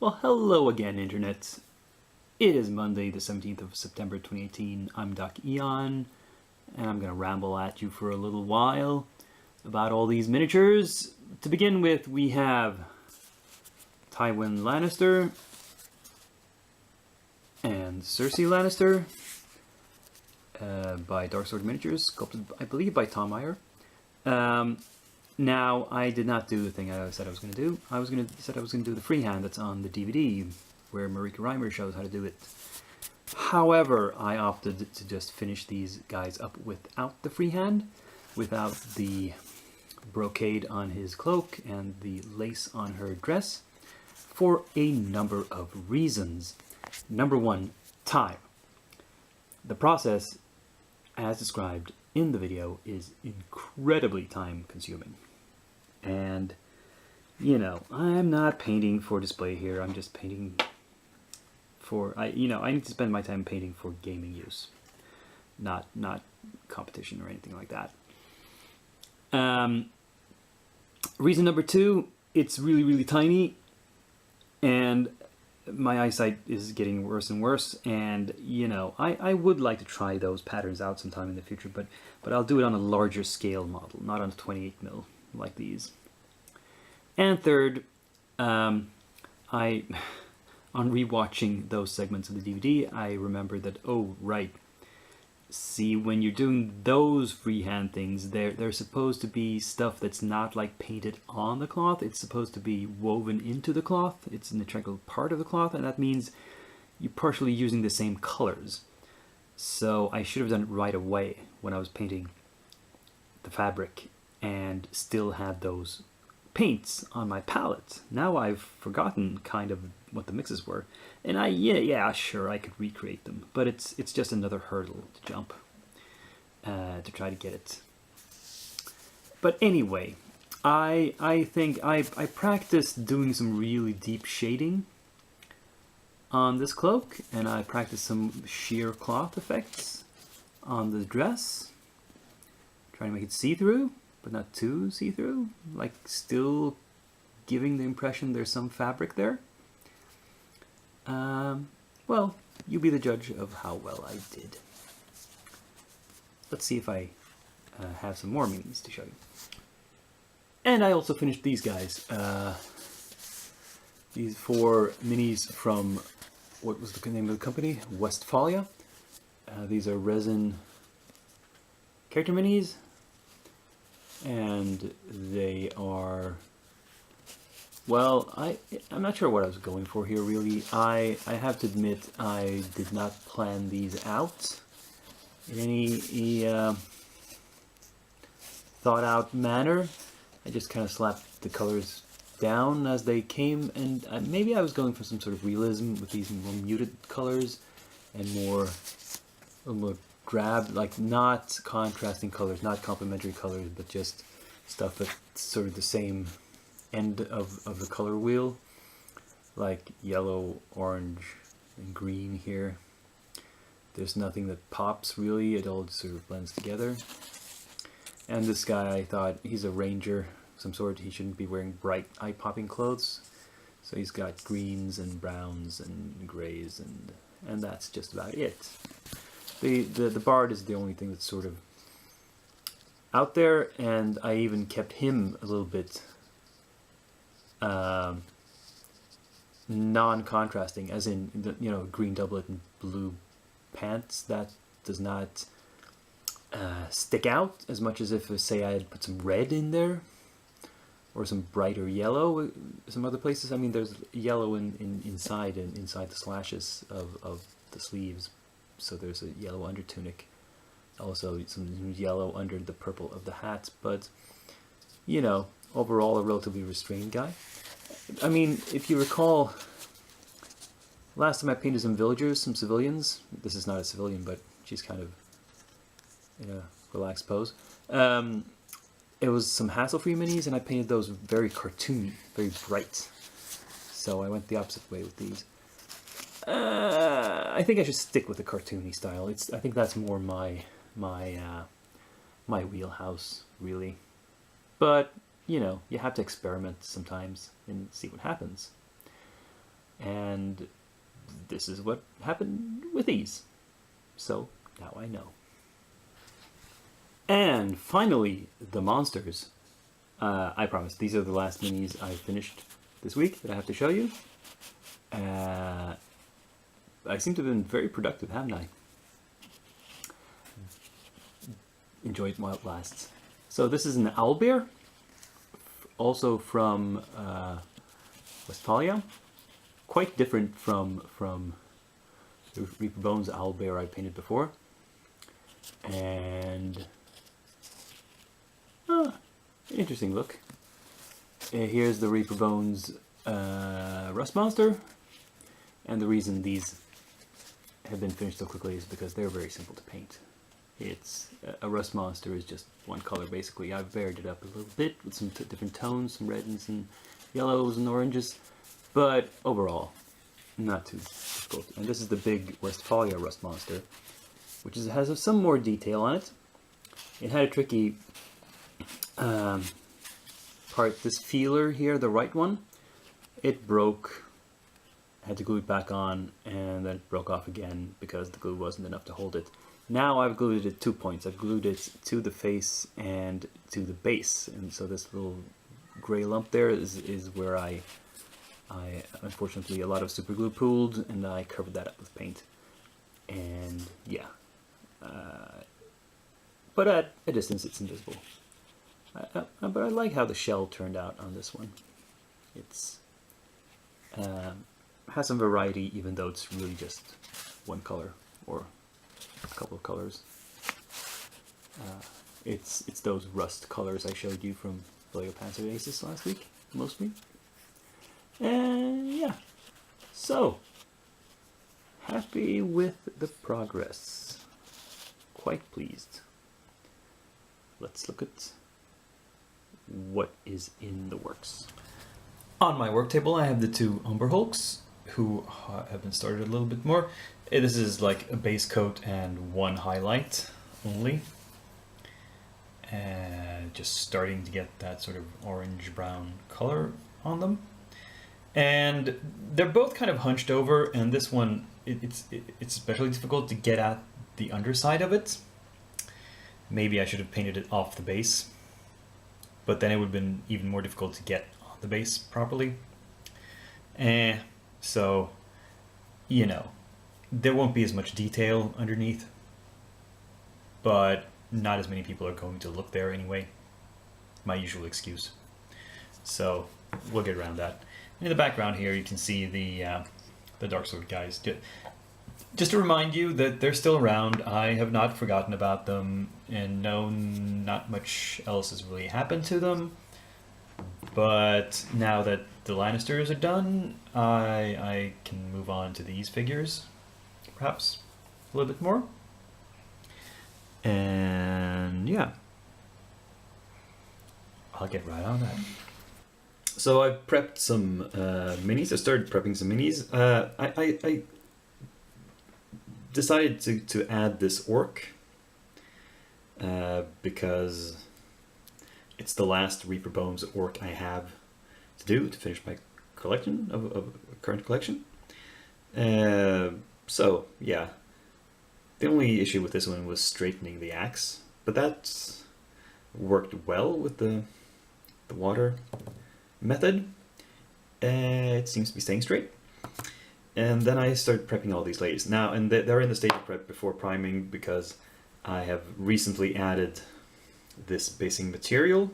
Well, hello again, Internet. It is Monday, the 17th of September 2018. I'm Doc Eon, and I'm going to ramble at you for a little while about all these miniatures. To begin with, we have Tywin Lannister and Cersei Lannister by Darksword Miniatures, sculpted, I believe, by Tom Meyer. Now, I did not do the thing I said I was going to do. I said I was going to do the freehand that's on the DVD, where Marika Reimer shows how to do it. However, I opted to just finish these guys up without the freehand, without the brocade on his cloak and the lace on her dress, for a number of reasons. Number one, time. The process, as described in the video, is incredibly time consuming. And, you know, I'm not painting for display here. I'm just painting for, I need to spend my time painting for gaming use, not competition or anything like that. Reason number two, it's really, really tiny, and my eyesight is getting worse and worse, and I would like to try those patterns out sometime in the future, but I'll do it on a larger scale model, not on a 28mm like these. And third, on rewatching those segments of the DVD, I remember that, oh right, see, when you're doing those freehand things, they're supposed to be stuff that's not like painted on the cloth. It's supposed to be woven into the cloth. It's an integral part of the cloth, and that means you're partially using the same colors. So I should have done it right away when I was painting the fabric and still had those paints on my palette. Now I've forgotten kind of what the mixes were, and yeah, sure, I could recreate them, but it's just another hurdle to jump to try to get it. But anyway, I think I practiced doing some really deep shading on this cloak, and I practiced some sheer cloth effects on the dress, trying to make it see-through, but not too see-through, like still giving the impression there's some fabric there. Well, you be the judge of how well I did. Let's see if I have some more minis to show you. And I also finished these guys. These 4 minis from, what was the name of the company? Westphalia. These are resin character minis, and they are, well, I'm not sure what I was going for here, really. I have to admit, I did not plan these out in any thought out manner. I just kind of slapped the colors down as they came, and maybe I was going for some sort of realism with these more muted colors and a little more drab, like not contrasting colors, not complementary colors, but just stuff that's sort of the same end of the color wheel, like yellow, orange, and green here. There's nothing that pops really, it all sort of blends together. And this guy, I thought, he's a ranger of some sort, he shouldn't be wearing bright eye-popping clothes, so he's got greens and browns and grays, and that's just about it. The bard is the only thing that's sort of out there, and I even kept him a little bit non-contrasting, as in green doublet and blue pants. That does not stick out as much as if, say, I had put some red in there or some brighter yellow. Some other places, I mean, there's yellow inside the slashes of the sleeves. So there's a yellow under tunic, also some yellow under the purple of the hat, but overall a relatively restrained guy. I mean, if you recall, last time I painted some villagers, some civilians. This is not a civilian, but she's kind of in a relaxed pose. It was some hassle-free minis, and I painted those very cartoony, very bright. So I went the opposite way with these. I think I should stick with the cartoony style. I think that's more my wheelhouse, really. But you have to experiment sometimes and see what happens. And this is what happened with these. So now I know. And finally, the monsters. I promise, these are the last minis I finished this week that I have to show you. I seem to have been very productive, haven't I? Enjoyed while it lasts. So this is an owlbear, also from Westphalia. Quite different from the Reaper Bones owlbear I painted before. And interesting look. Here's the Reaper Bones Rust Monster. And the reason these have been finished so quickly is because they're very simple to paint. It's a Rust Monster is just one color basically. I've varied it up a little bit with some different tones, some reds and some yellows and oranges, but overall not too difficult. And this is the big Westphalia Rust Monster, which has some more detail on it. It had a tricky part. This feeler here, the right one, it broke. I had to glue it back on, and then it broke off again because the glue wasn't enough to hold it. Now I've glued it at 2 points. I've glued it to the face and to the base, and so this little gray lump there is where I unfortunately a lot of super glue pooled, and I covered that up with paint. And yeah, but at a distance it's invisible. But I like how the shell turned out on this one. It's has some variety, even though it's really just one color or a couple of colors. It's those rust colors I showed you from Panzer Aces last week, mostly. And yeah, so happy with the progress. Quite pleased. Let's look at what is in the works. On my work table I have the two Umber Hulks, who have been started a little bit more. This is like a base coat and one highlight only. And just starting to get that sort of orange-brown color on them. And they're both kind of hunched over, and this one, it's especially difficult to get at the underside of it. Maybe I should have painted it off the base, but then it would have been even more difficult to get on the base properly. So, you know, there won't be as much detail underneath, but not as many people are going to look there anyway. My usual excuse. So we'll get around that. In the background here, you can see the Dark Sword guys. Just to remind you that they're still around. I have not forgotten about them, and no, not much else has really happened to them. But now that the Lannisters are done, I can move on to these figures, perhaps a little bit more. And yeah, I'll get right on that. So I've prepped some minis. I started prepping some minis. I decided to add this orc because it's the last Reaper Bones orc I have to do to finish my collection of current collection. So yeah, the only issue with this one was straightening the axe, but that worked well with the water method. It seems to be staying straight. And then I started prepping all these layers. Now, and they're in the stage of prep before priming because I have recently added this basing material,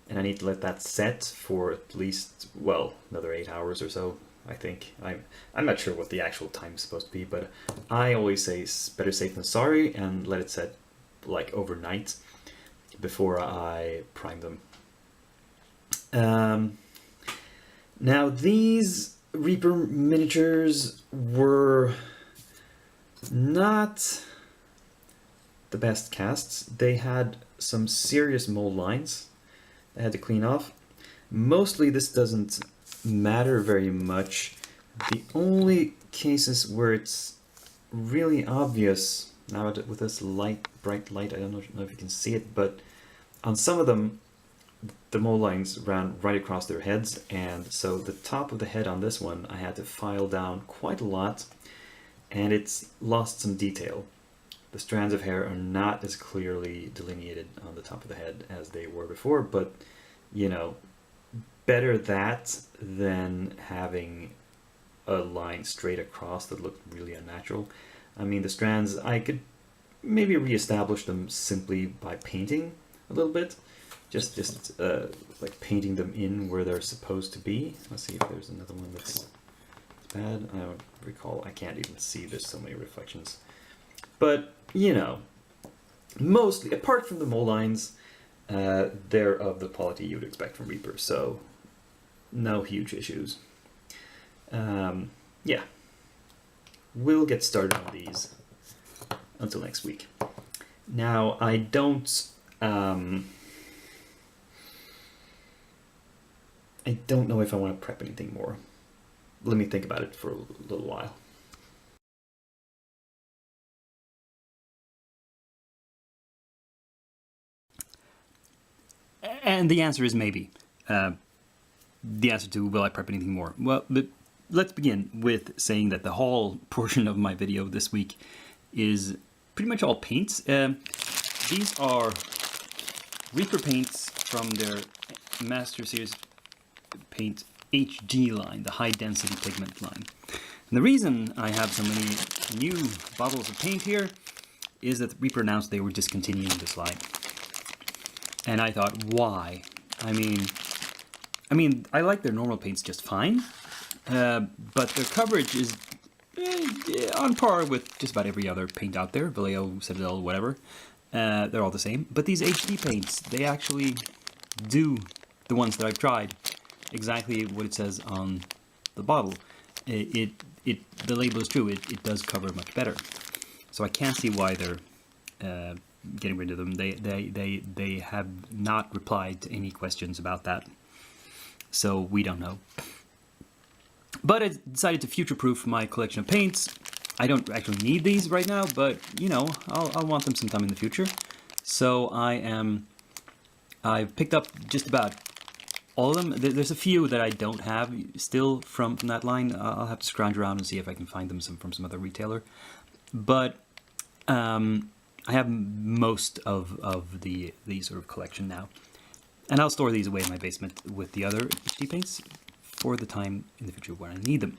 and I need to let that set for at least, well, another 8 hours or so, I think. I'm not sure what the actual time is supposed to be, but I always say better safe than sorry and let it set like overnight before I prime them. Now these Reaper miniatures were not the best casts. They had some serious mold lines I had to clean off. Mostly this doesn't matter very much. The only cases where it's really obvious, now with this bright light, I don't know if you can see it, but on some of them the mold lines ran right across their heads, and so the top of the head on this one I had to file down quite a lot, and it's lost some detail. The strands of hair are not as clearly delineated on the top of the head as they were before, but you know, better that than having a line straight across that looked really unnatural. I mean, the strands, I could maybe reestablish them simply by painting a little bit, just like painting them in where they're supposed to be. Let's see if there's another one that's bad. I don't recall. I can't even see. There's so many reflections. But you know, mostly apart from the mole lines, they're of the quality you would expect from Reaper. So no huge issues. Yeah, we'll get started on these until next week. Now, I don't know if I want to prep anything more. Let me think about it for a little while. And the answer is maybe. The answer to will I prep anything more? Well, but let's begin with saying that the haul portion of my video this week is pretty much all paints. These are Reaper paints from their Master Series Paint HD line, the high density pigment line. And the reason I have so many new bottles of paint here is that Reaper announced they were discontinuing this line. And I thought, why? I mean, I like their normal paints just fine, but their coverage is on par with just about every other paint out there, Vallejo, Citadel, whatever. They're all the same. But these HD paints, they actually do, the ones that I've tried, exactly what it says on the bottle. The label is true. It does cover much better. So I can't see why they're getting rid of them. They have not replied to any questions about that. So we don't know. But I decided to future-proof my collection of paints. I don't actually need these right now, but you know, I'll want them sometime in the future. So I've picked up just about all of them. There's a few that I don't have still from that line. I'll have to scrounge around and see if I can find them from some other retailer. But I have most of the sort of collection now. And I'll store these away in my basement with the other HD paints for the time in the future when I need them.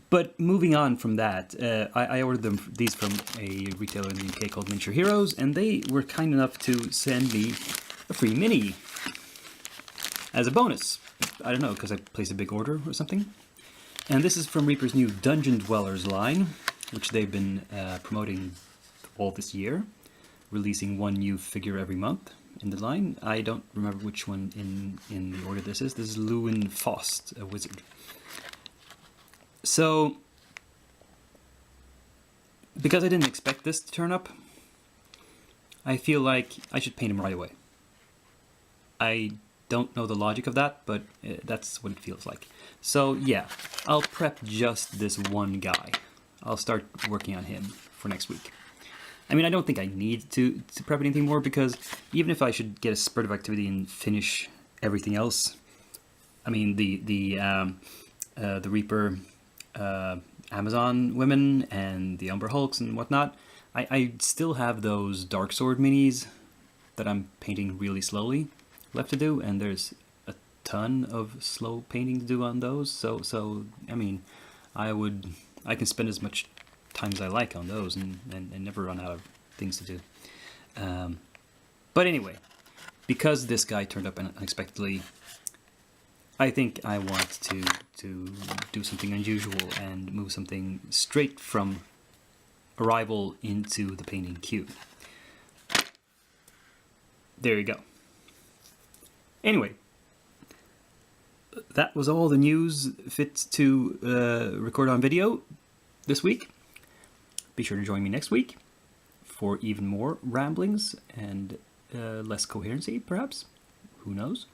But moving on from that, I ordered these from a retailer in the UK called Miniature Heroes, and they were kind enough to send me a free mini as a bonus. I don't know, because I placed a big order or something. And this is from Reaper's new Dungeon Dwellers line, which they've been promoting all this year, releasing one new figure every month in the line. I don't remember which one in the order this is. This is Lewin Faust, a wizard. So, because I didn't expect this to turn up, I feel like I should paint him right away. I don't know the logic of that, but that's what it feels like. So yeah, I'll prep just this one guy. I'll start working on him for next week. I mean, I don't think I need to prep anything more, because even if I should get a spurt of activity and finish everything else, I mean, the Reaper Amazon women and the Umber Hulks and whatnot, I still have those Dark Sword minis that I'm painting really slowly left to do, and there's a ton of slow painting to do on those. So I mean, I can spend as much time as I like on those and never run out of things to do. But anyway, because this guy turned up unexpectedly, I think I want to do something unusual and move something straight from arrival into the painting queue. There you go. Anyway, that was all the news fit to record on video this week. Be sure to join me next week for even more ramblings and less coherency, perhaps. Who knows?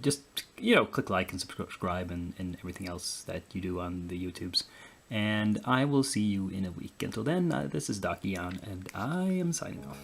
Just, you know, click like and subscribe and everything else that you do on the YouTubes. And I will see you in a week. Until then, this is Dakian, and I am signing off.